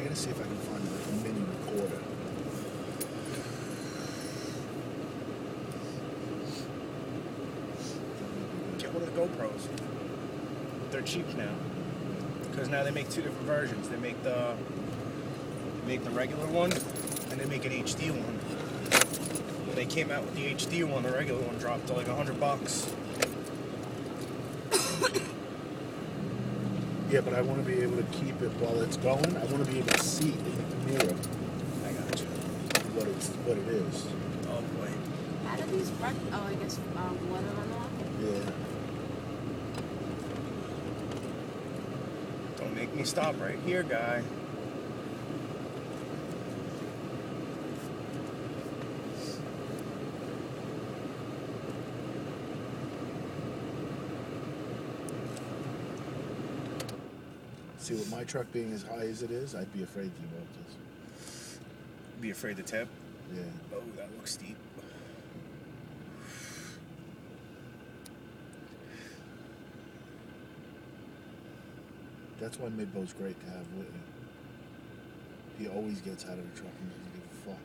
I gotta see if I can find like a mini recorder. Get one of the GoPros. They're cheap now. Because now they make two different versions. They make the regular one, and they make an HD one. When they came out with the HD one, the regular one dropped to like $100. Yeah, but I want to be able to keep it while it's going. I want to be able to see in the mirror. I got you. What it is. Oh boy. How do these work? Oh, I guess water runoff? Yeah. Don't make me stop right here, guy. See, with my truck being as high as it is, I'd be afraid to go up this. Be afraid to tip? Yeah. Oh, that looks steep. That's why Midbo's great to have with him. He always gets out of the truck and doesn't give a fuck.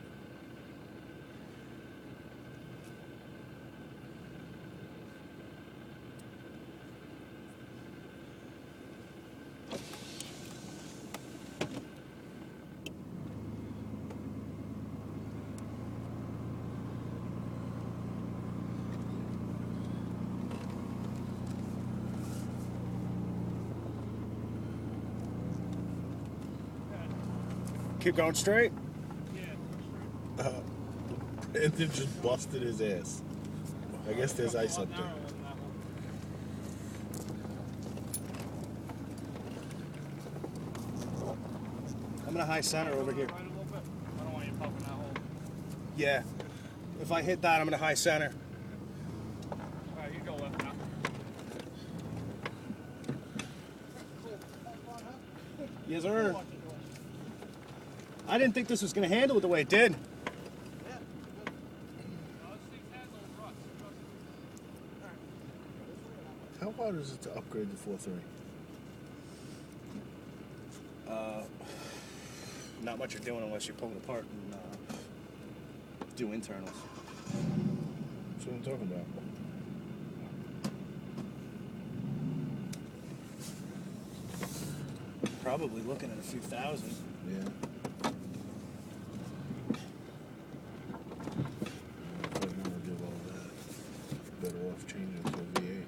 Keep going straight? Brandon just busted his ass. I guess there's ice up there. I'm in a high center over here. Right a little bit. I don't want you popping that hole. Yeah. If I hit that, I'm in a high center. Alright, you go left now. Yes, sir. I didn't think this was going to handle it the way it did. How hard is it to upgrade to 4.3? Not much you're doing unless you pull it apart and do internals. That's what I'm talking about. Probably looking at a few thousand. Yeah. I don't want to do all that. Better off changing to a V8.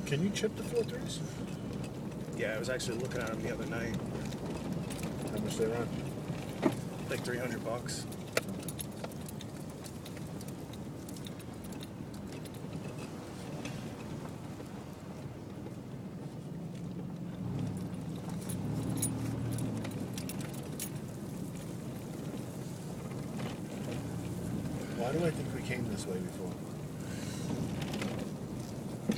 Can you chip the 4.3s? Yeah, I was actually looking at them the other night. How much they run? Like $300. Why do I think we came this way before?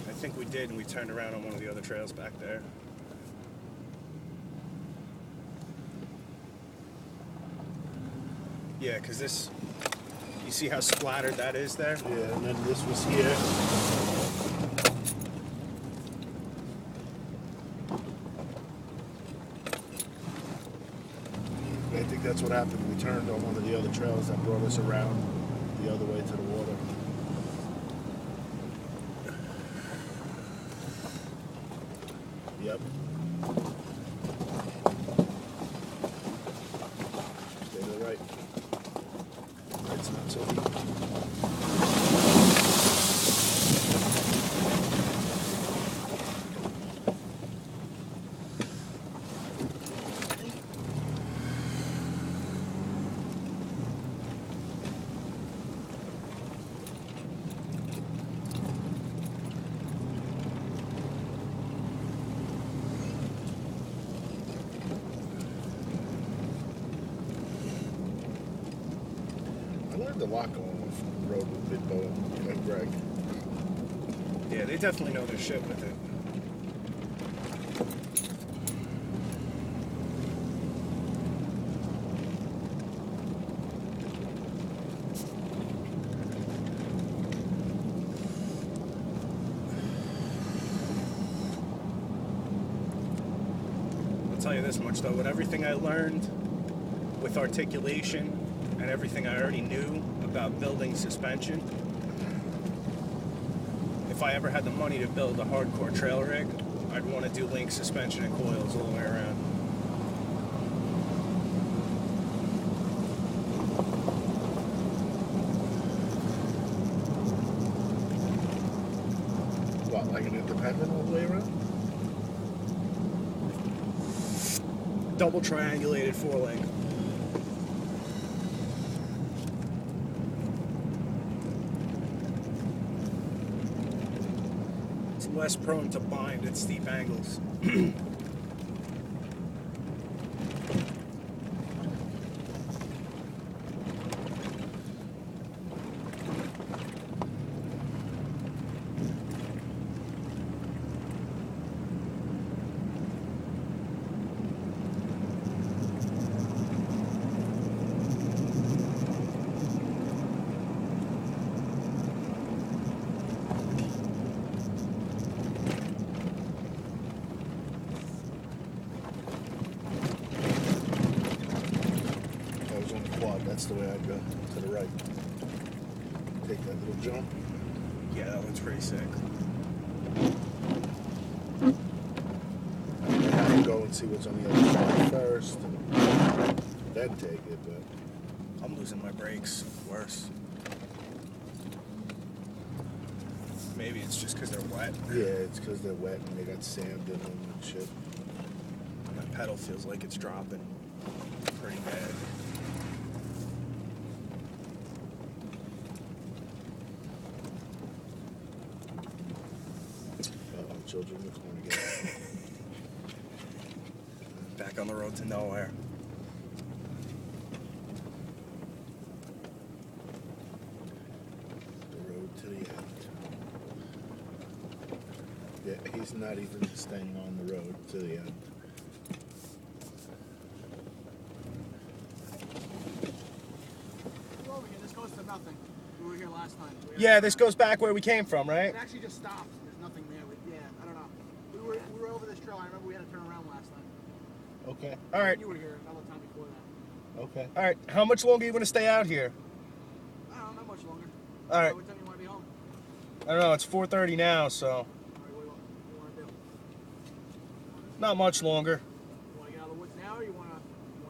I think we did, and we turned around on one of the other trails back there. Yeah, because this, you see how splattered that is there? Yeah, and then this was here. I think that's what happened. We turned on one of the other trails that brought us around the other way to the water. Yep. Stay to the right. Right's not so deep. got the lock going with the road with Big Bo and Greg. Yeah, they definitely know their shit with it. I'll tell you this much though, with everything I learned with articulation and everything I already knew about building suspension, if I ever had the money to build a hardcore trail rig, I'd want to do link suspension and coils all the way around. What, like an independent all the way around? Double triangulated 4-link. It's less prone to bind at steep angles. That's the way I'd go, to the right. Take that little jump. Yeah, that one's pretty sick. I have to go and see what's on the other side first, and then take it, but... I'm losing my brakes. Worse. Maybe it's just because they're wet. Yeah, it's because they're wet and they got sand in them and shit. My pedal feels like it's dropping pretty bad. Children are going to get Back on the road to nowhere. the road to the end. Yeah, he's not even staying on the road to the end. Over here, this goes to nothing. We were here last time. Yeah, this goes back where we came from, right? It actually just stopped. There's nothing there. Yeah, I don't know. We were over this trail. I remember we had to turn around last time. Okay. All right. You were here another time before that. Okay. All right. How much longer are you going to stay out here? I don't know, not much longer. All right. What time you want to be home? I don't know. It's 4:30 now, so All right, what do you want to do? not much longer. You want to get out of the woods now, or you want to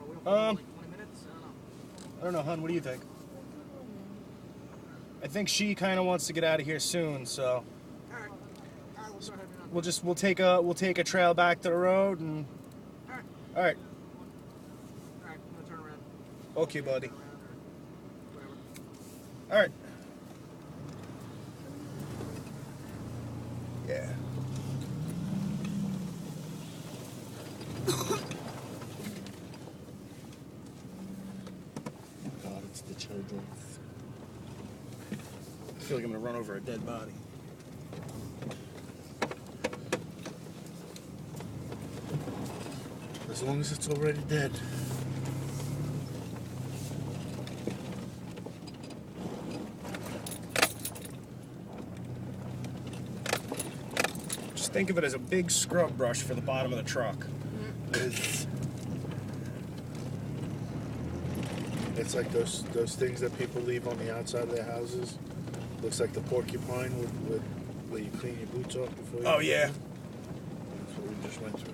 wait for like 20 minutes? I don't know. Hon. What do you think? I think she kind of wants to get out of here soon, so All right. We'll start heading out. we'll take a trail back to the road and. All right. All right. All right. I'm gonna turn around. Okay, buddy. Turn around or whatever. All right. Yeah. God, it's the children. I feel like I'm gonna run over a dead body. As long as it's already dead. Just think of it as a big scrub brush for the bottom of the truck. It's like those things that people leave on the outside of their houses. Looks like the porcupine with where you clean your boots off before you... Oh, yeah. That's what we just went through.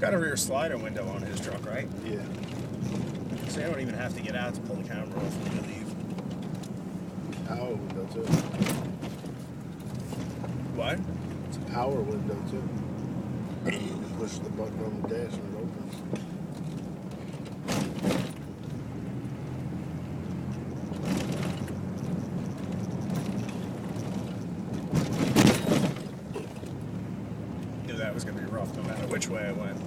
got a rear slider window on his truck, right? Yeah. So you don't even have to get out to pull the camera off when you leave. Power window too. What? It's a power window too. You push the button on the dash and it opens. Knew that was gonna be rough no matter which way I went.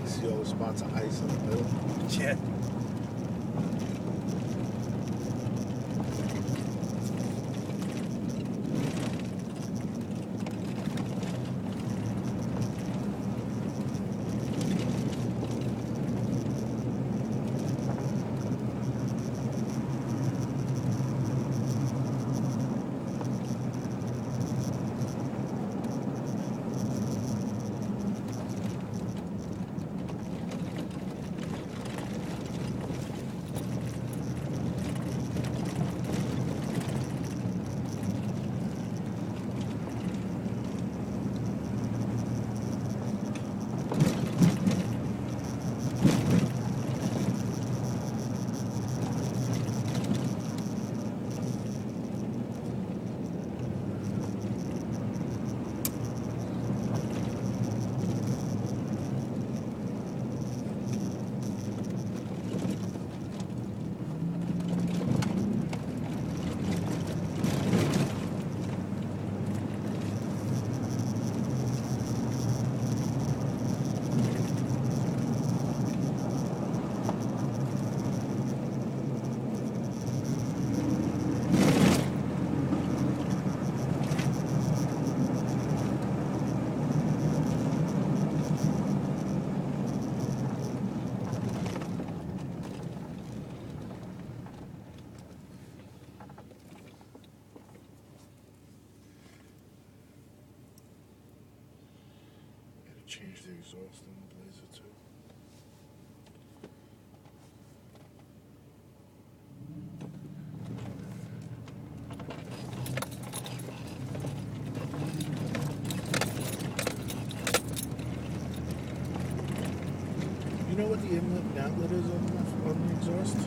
See all the spots of ice in the middle? Yeah. Change the exhaust on the Blazer too. You know what the inlet and outlet is on the exhaust?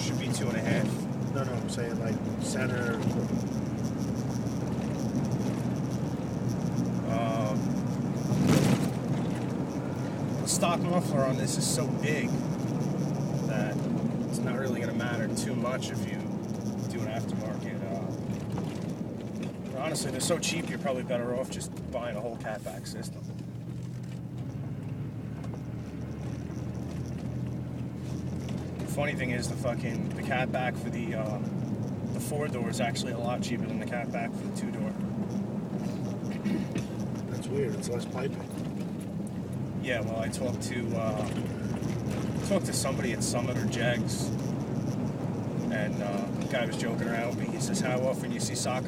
Should be 2.5. No, I'm saying like center. The stock muffler on this is so big that it's not really going to matter too much if you do an aftermarket. Honestly, they're so cheap, you're probably better off just buying a whole catback system. The funny thing is, the catback for the 4-door is actually a lot cheaper than the catback for the 2-door. That's weird. It's less piping. Yeah, well, I talked to somebody at Summit or Jegs, and the guy was joking around with me. He says, "How often you see soccer